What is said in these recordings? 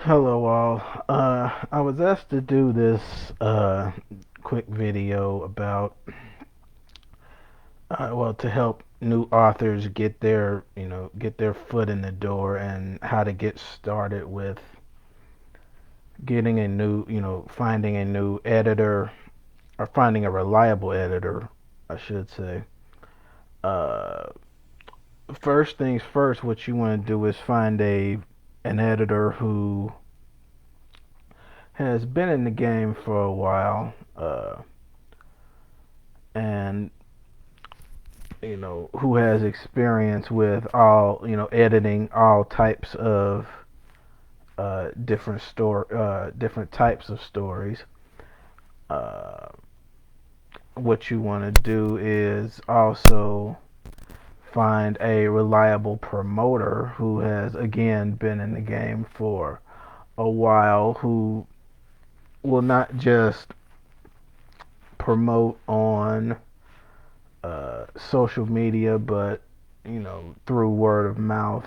Hello all. I was asked to do this quick video about to help new authors get their foot in the door and how to get started with getting a new, finding a new editor or finding a reliable editor, I should say. Uh, First things first, what you want to do is find a an editor who has been in the game for a while, and who has experience with all, editing all types of different types of stories. Uh, what you want to do is also find a reliable promoter who has again been in the game for a while, who will not just promote on social media, but through word of mouth.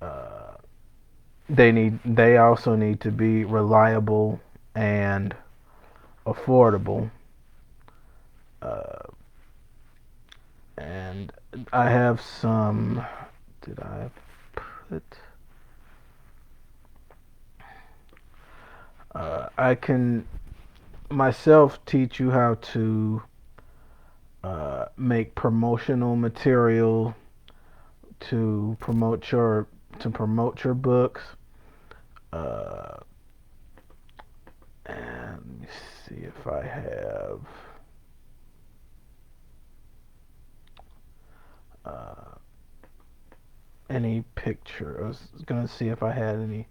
Uh, they also need to be reliable and affordable. Uh, and I have some. Did I put? I can myself teach you how to make promotional material to promote your books. Uh, and let me see if I have. Uh, any picture. I was gonna see if I had any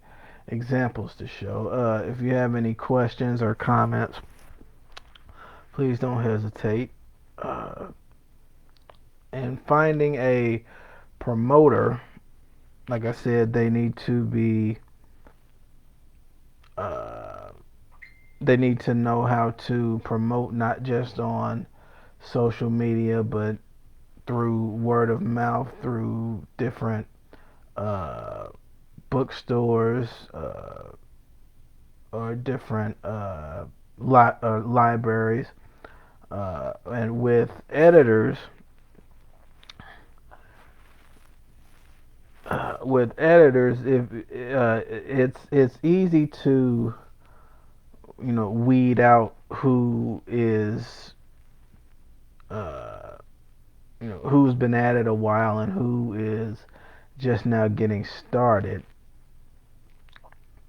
examples to show. If you have any questions or comments, please don't hesitate. Uh, and finding a promoter, like I said, uh, they need to know how to promote not just on social media, but through word of mouth, through different uh, bookstores, or different libraries, and with editors, if it's easy to weed out who is uh, who's been at it a while and who is just now getting started,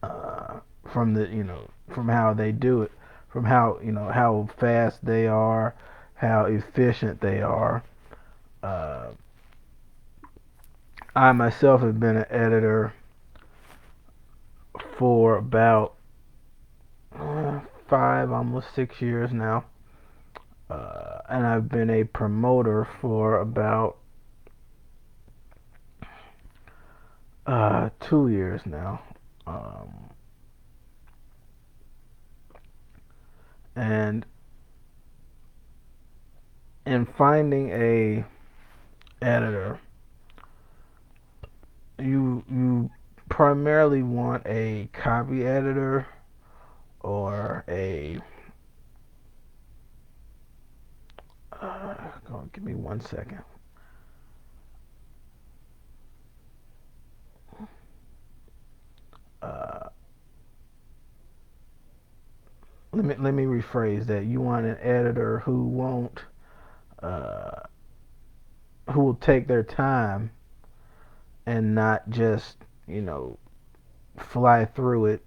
uh, from the from how they do it, from how fast they are, how efficient they are. Uh, I myself have been an editor for about 5, almost 6 years now, and I've been a promoter for about 2 years now. Um, and in finding a editor, you primarily want a copy editor or a give me 1 second. Uh, let me rephrase that. You want an editor who won't uh, who will take their time and not just you know fly through it.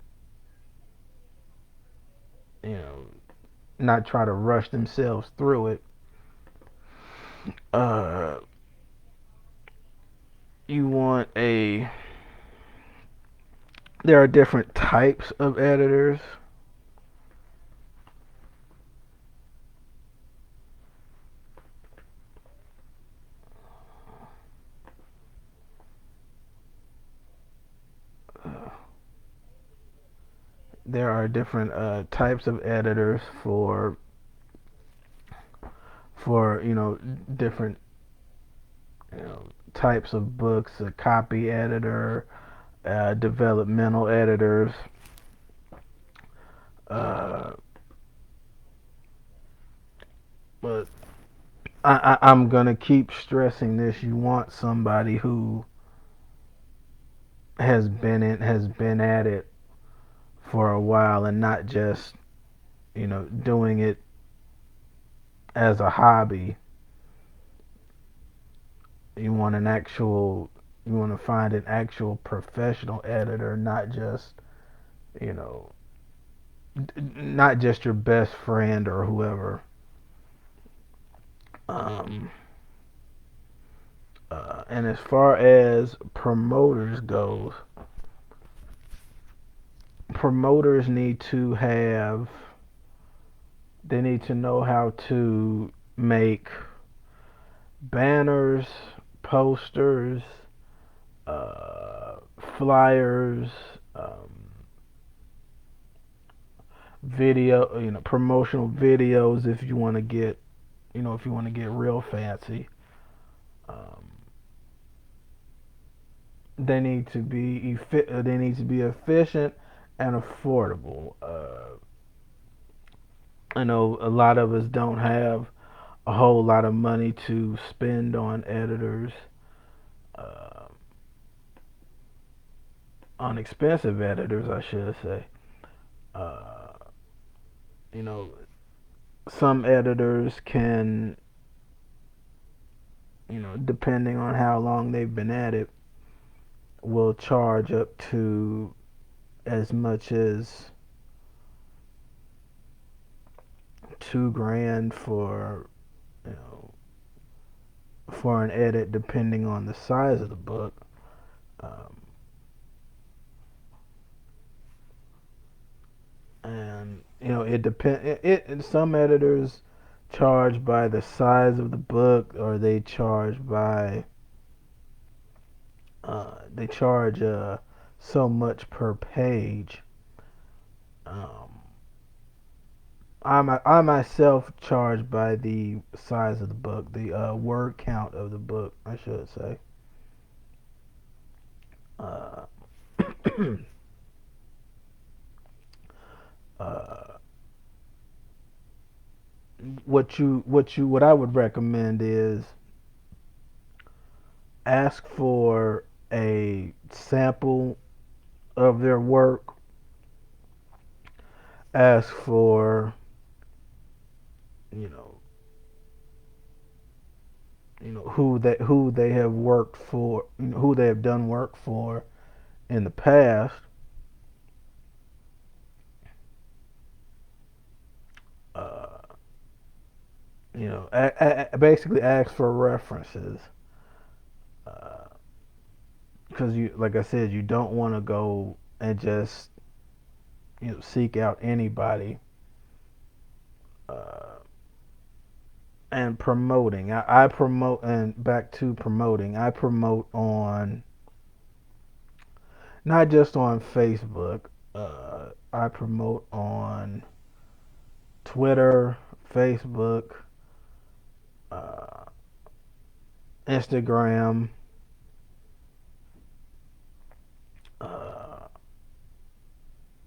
You know, not try to rush themselves through it. Uh, you want a There are different types of editors. Uh, there are different types of editors for different types of books. A copy editor, developmental editors. Uh, but I'm gonna keep stressing this. You want somebody who has been at it for a while and not just doing it as a hobby. You want an actual you want to find an actual professional editor, not just you know not just your best friend or whoever. Um, and as far as promoters goes, promoters need to have they need to know how to make banners, posters, flyers, um, video, promotional videos if you want to get, if you want to get real fancy. Um, they need to be efficient and affordable. I know a lot of us don't have a whole lot of money to spend on editors, uh, on expensive editors, I should say. Uh, you know, some editors can, depending on how long they've been at it, will charge up to as much as 2 grand you know for an edit, depending on the size of the book. Um, and it depend. Some editors charge by the size of the book, or they charge so much per page. Um, I myself charge by the size of the book, the word count of the book, I should say. Uh, uh, what I would recommend is ask for a sample of their work. Ask for you know who they have worked for, who they have done work for in the past. Uh, basically ask for references. Because like I said, you don't want to go and just seek out anybody. Uh, and promoting, I promote, and back to promoting, I promote on not just on Facebook. I promote on Twitter, Facebook, uh, Instagram, uh,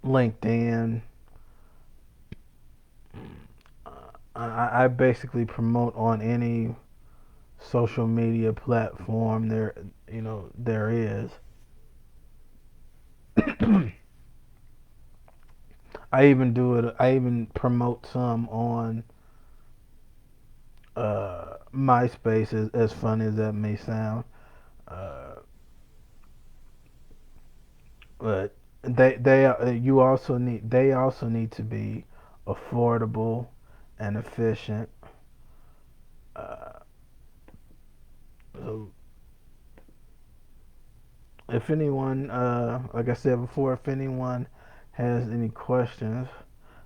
LinkedIn. I basically promote on any social media platform there is. I even do it. I even promote some on MySpace, as funny as that may sound. Uh, but they also need to be affordable and efficient. Uh, so if anyone, like I said before, if anyone has any questions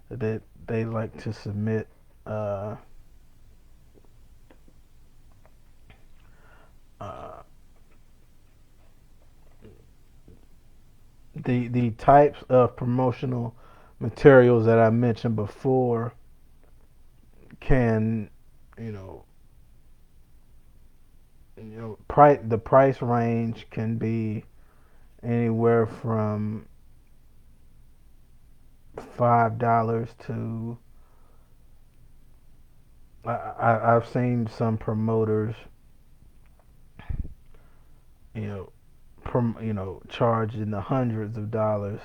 that they like to submit, uh, uh, the types of promotional materials that I mentioned before can, you know, the price range can be anywhere from $5 to I've seen some promoters, you know, charge in the hundreds of dollars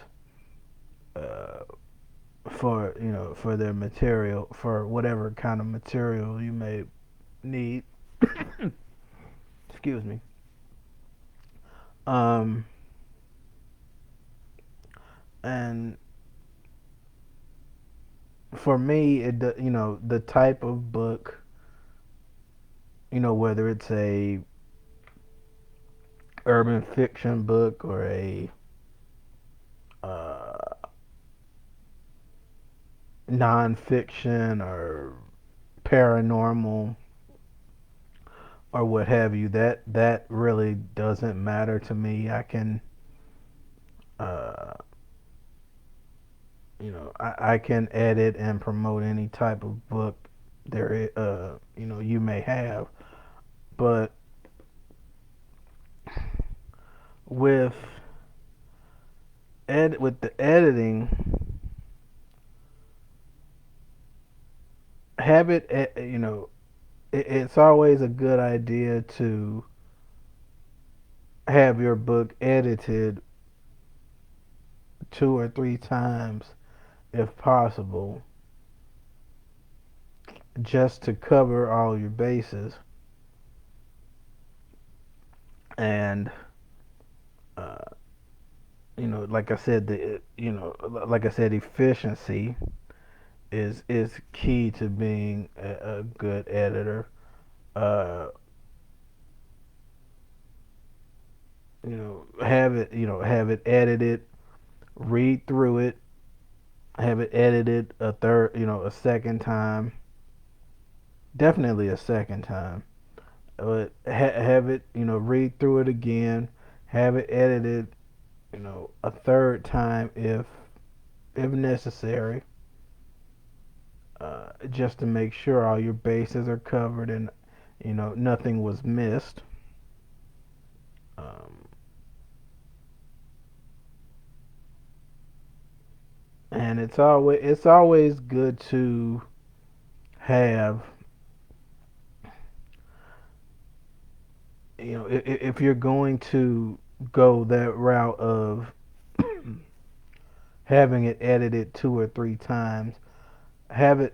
uh, for for their material, for whatever kind of material you may need. Excuse me. Um, and for me, the type of book, whether it's a urban fiction book or a uh, nonfiction or paranormal or what have you, that really doesn't matter to me. I can, uh, I can edit and promote any type of book you may have, but with with the editing, have it, it's always a good idea to have your book edited 2 or 3 times if possible, just to cover all your bases. And uh, like I said, efficiency is key to being a good editor. Uh, have it edited, read through it, have it edited a third, a second time, definitely a second time. But have it, read through it again, have it edited, a third time if necessary, just to make sure all your bases are covered and nothing was missed. Um, and it's always good to have, if you're going to go that route of having it edited 2 or 3 times, have it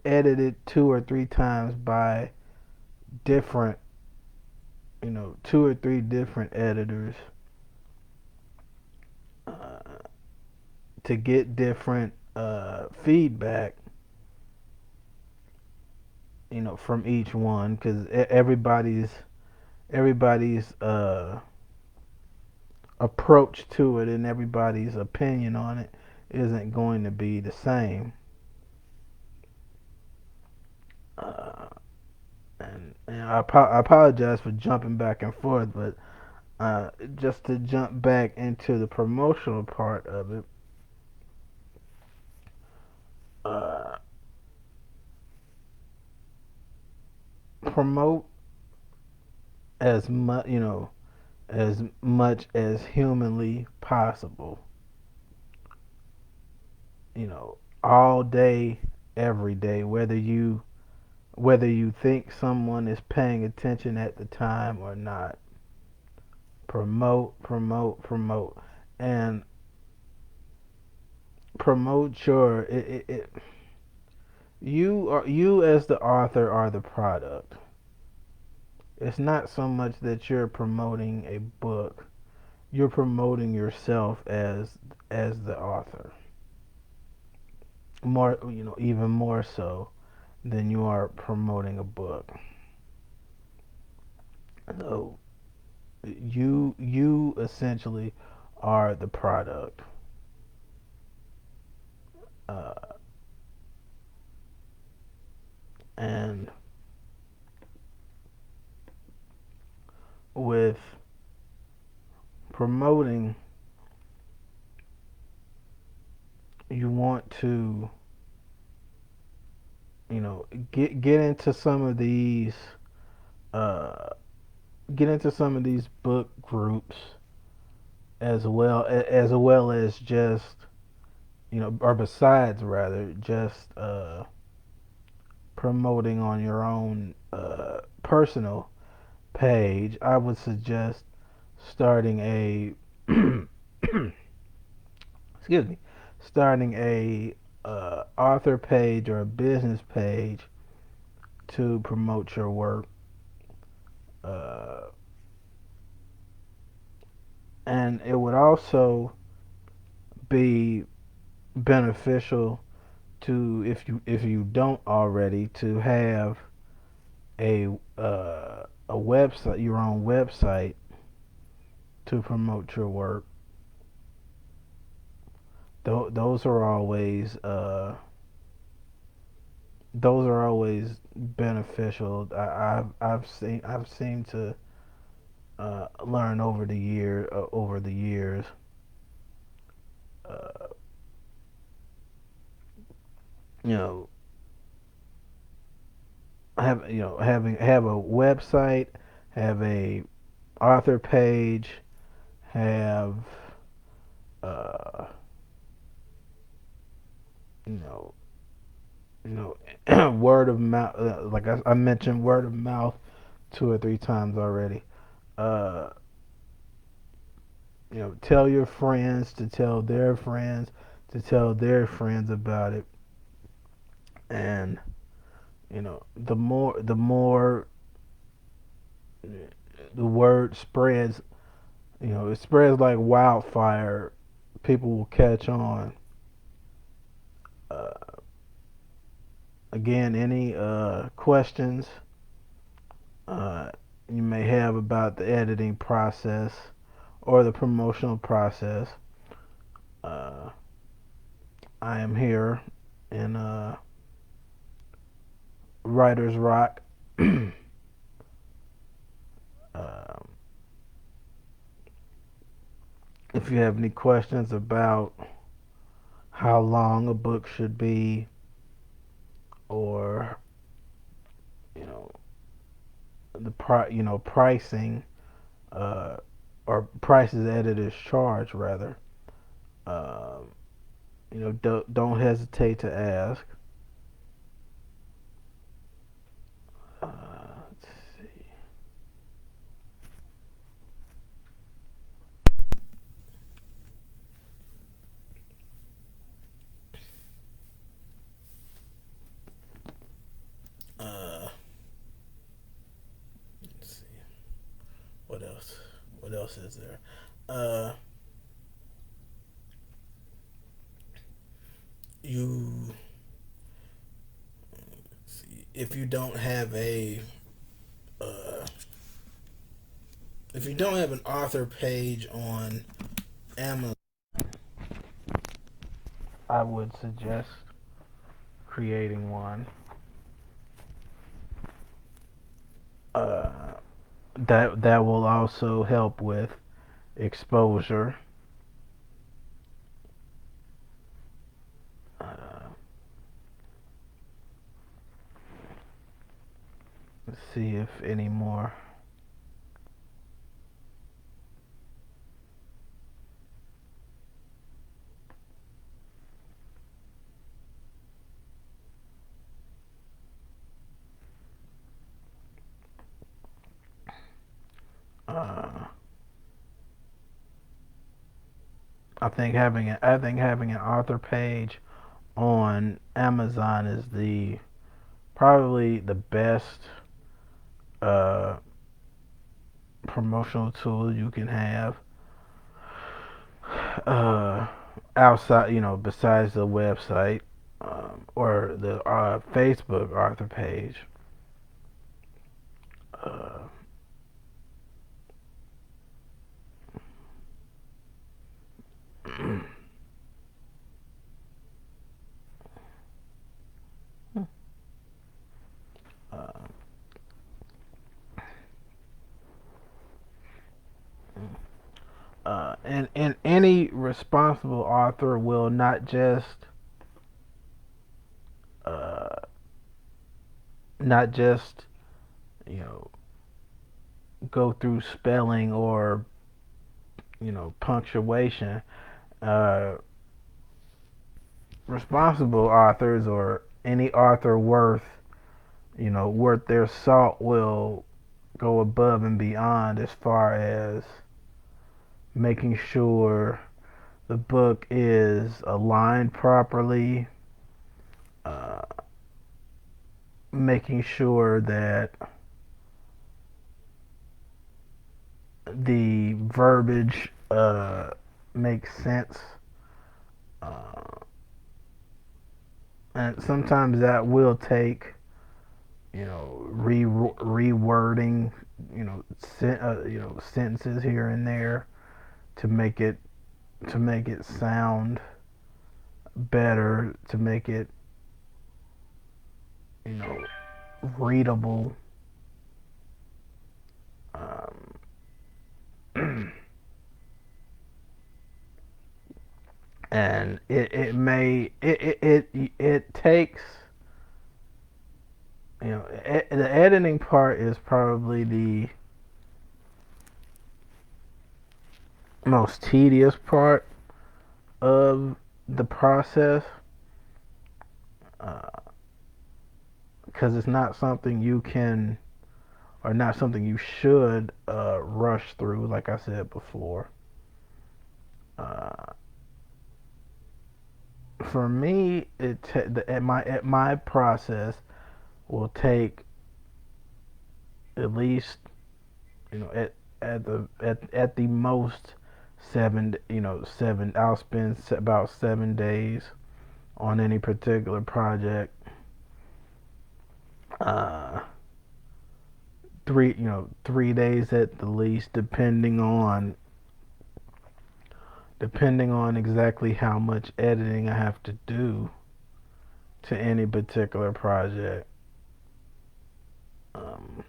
edited 2 or 3 times by different, 2 or 3 different editors, uh, to get different feedback, from each one, because everybody's approach to it and everybody's opinion on it isn't going to be the same. Uh, and I apologize for jumping back and forth, but just to jump back into the promotional part of it, uh, promote as much, as humanly possible. All day, every day, whether you think someone is paying attention at the time or not. Promote, promote, promote, and promote you as the author are the product. It's not so much that you're promoting a book; you're promoting yourself as the author. More, even more so than you are promoting a book. So you essentially are the product. Uh, and with promoting, you want to, get into some of these uh, book groups as just, or besides rather, just promoting on your own personal page, I would suggest starting a excuse me, starting a author page or a business page to promote your work, uh, and it would also be beneficial to, if you don't already, to have a a website, your own website, to promote your work. Those are always beneficial. I've seen to learn over the years. Uh, you know, have a website, have a author page, have uh, you know word of mouth. Like I mentioned, word of mouth two or three times already. Uh, tell your friends to tell their friends to tell their friends about it, and the more the word spreads, it spreads like wildfire. People will catch on. Uh, Again, any questions uh, you may have about the editing process or the promotional process, uh, I am here in Writer's Rock. um, if you have any questions about how long a book should be, or you know pricing, uh, or prices editors charge rather, um, don't hesitate to ask. Let's see. Uh, let's see. What else? What else is there? Uh, you see, uh, if you don't have an author page on Amazon, I would suggest creating one. Uh, that will also help with exposure. Uh, let's see if any more. Uh, I think having an author page on Amazon is the probably the best uh, promotional tool you can have, uh, outside, besides the website, or the Facebook author page. Uh, uh, and any responsible author will uh, not just you know go through spelling or punctuation. Uh, Responsible authors, or any author worth their salt, will go above and beyond as far as making sure the book is aligned properly, uh, making sure that the verbiage makes sense. Uh, and sometimes that will take, rewording, sentences here and there to make it sound better, to make it, you know, readable. Um, and it takes, the editing part is probably the most tedious part of the process, because it's not something you can, or not something you should, rush through, like I said before. uh, for me, my process will take at least, at the most 7. I'll spend about 7 days on any particular project. Uh, 3 days at the least, depending on exactly how much editing I have to do to any particular project. Um,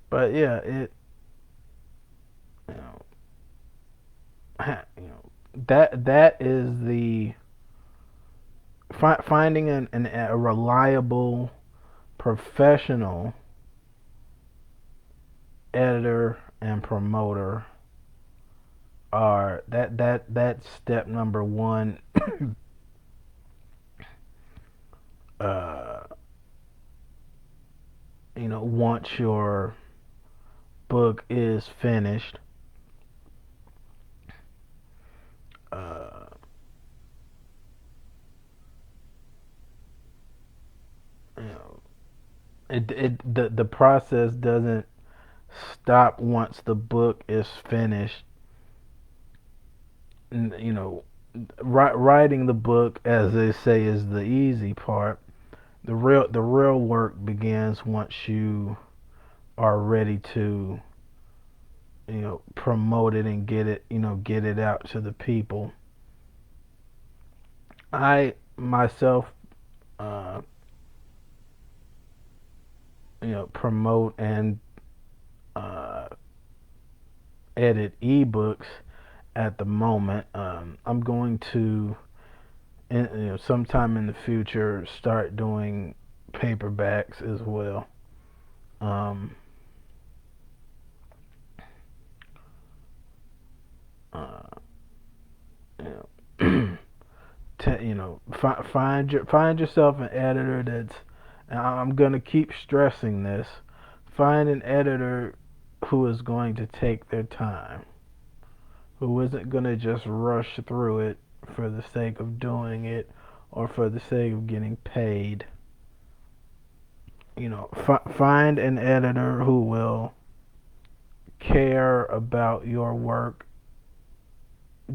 but yeah, you know, that is the finding a reliable professional editor and promoter are that's step number one. uh, Once your book is finished, uh, you know, the process doesn't stop once the book is finished. You know, writing the book, as they say, is the easy part. The real work begins once you are ready to, promote it and get it out to the people. I myself, uh, promote and uh, edit ebooks at the moment. I'm going to, sometime in the future, start doing paperbacks as well. Um, uh, you know, find yourself an editor that's. And I'm gonna keep stressing this. Find an editor who is going to take their time, who isn't gonna just rush through it for the sake of doing it or for the sake of getting paid. Find an editor who will care about your work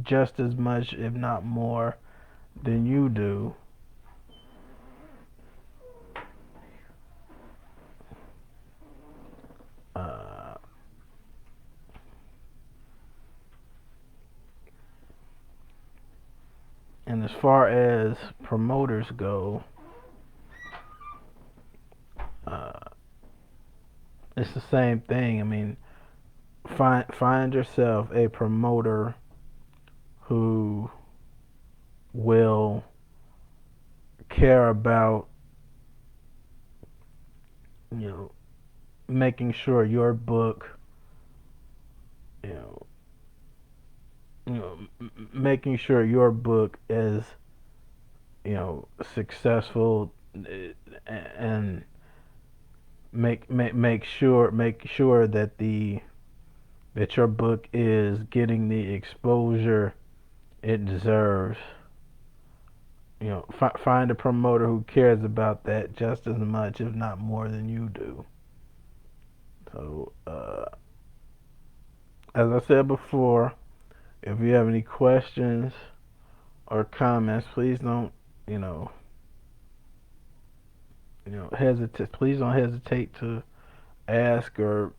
just as much, if not more, than you do. Uh, and as far as promoters go, uh, it's the same thing. I mean, find yourself a promoter who will care about, you know making sure your book, you know making sure your book is, successful, and make sure that your book is getting the exposure it deserves. Find a promoter who cares about that just as much, if not more, than you do. So, as I said before, if you have any questions or comments, please don't, you know, hesitate. Please don't hesitate to ask, or,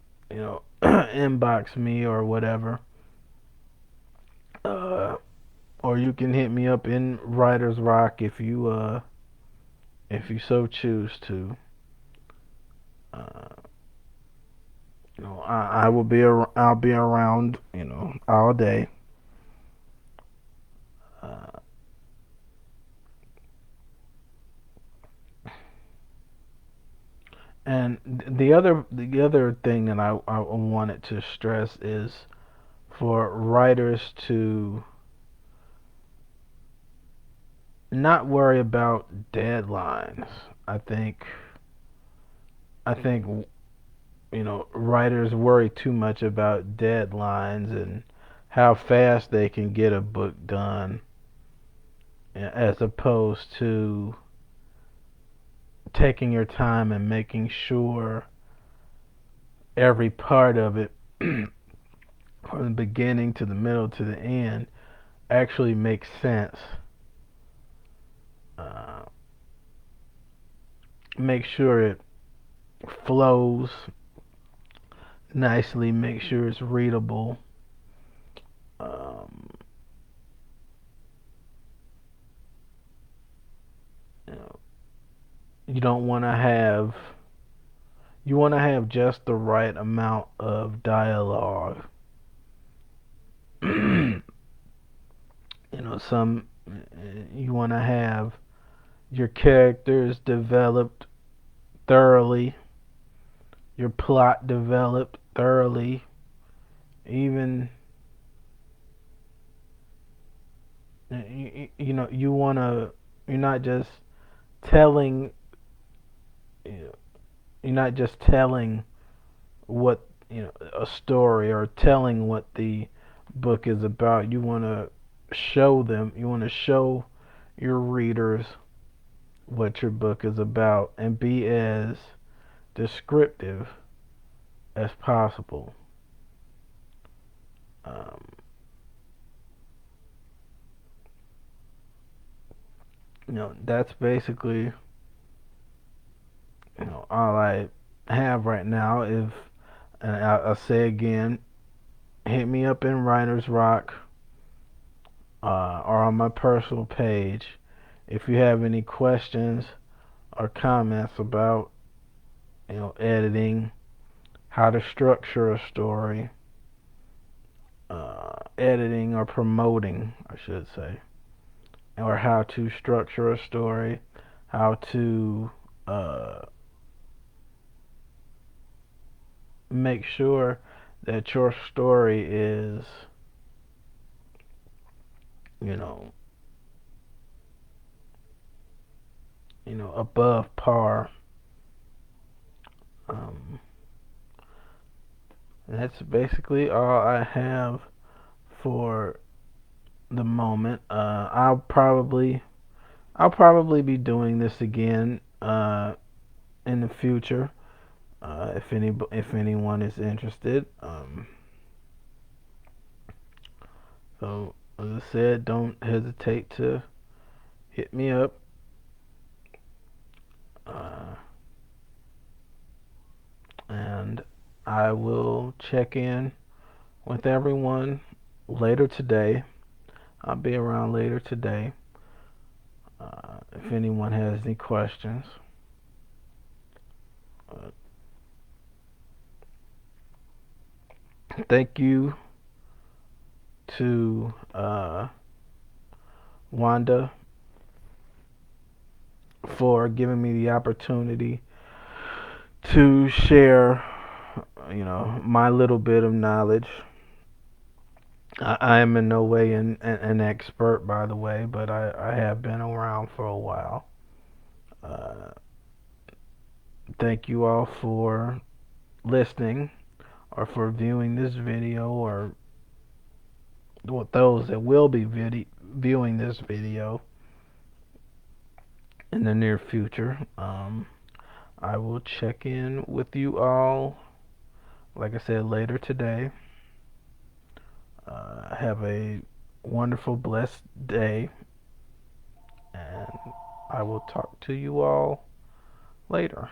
inbox me or whatever. Uh, or you can hit me up in Writer's Rock if you so choose to. Uh, I'll be around, all day. Uh, and the other thing that I wanted to stress is for writers to not worry about deadlines. I think I think writers worry too much about deadlines and how fast they can get a book done, as opposed to taking your time and making sure every part of it, from the beginning to the middle to the end, actually makes sense. Uh, make sure it flows nicely. Make sure it's readable. Um, you know, you don't want to have you want to have just the right amount of dialogue. Some you want to have your characters developed thoroughly, your plot developed thoroughly. Even you want to. You're not just telling. You're not just telling what a story, or telling what the book is about. You want to show them. You want to show your readers what your book is about, and be as descriptive as possible. Um, that's basically all I have right now. If and I'll say again, hit me up in Writer's Rock, or on my personal page if you have any questions or comments about editing, how to structure a story, editing or promoting, I should say, or how to structure a story, how to make sure that your story is, you know, above par. Um, that's basically all I have for the moment. I'll probably be doing this again in the future. If anyone is interested. So as I said, don't hesitate to hit me up. Uh, and I will check in with everyone later today. I'll be around later today. If anyone has any questions. Uh, Thank you to Wanda for giving me the opportunity to share, my little bit of knowledge I am in no way an expert, by the way, but I have been around for a while. Uh, Thank you all for listening or for viewing this video, or with those that will be viewing this video in the near future. I will check in with you all, like I said, later today. Have a wonderful, blessed day, and I will talk to you all later.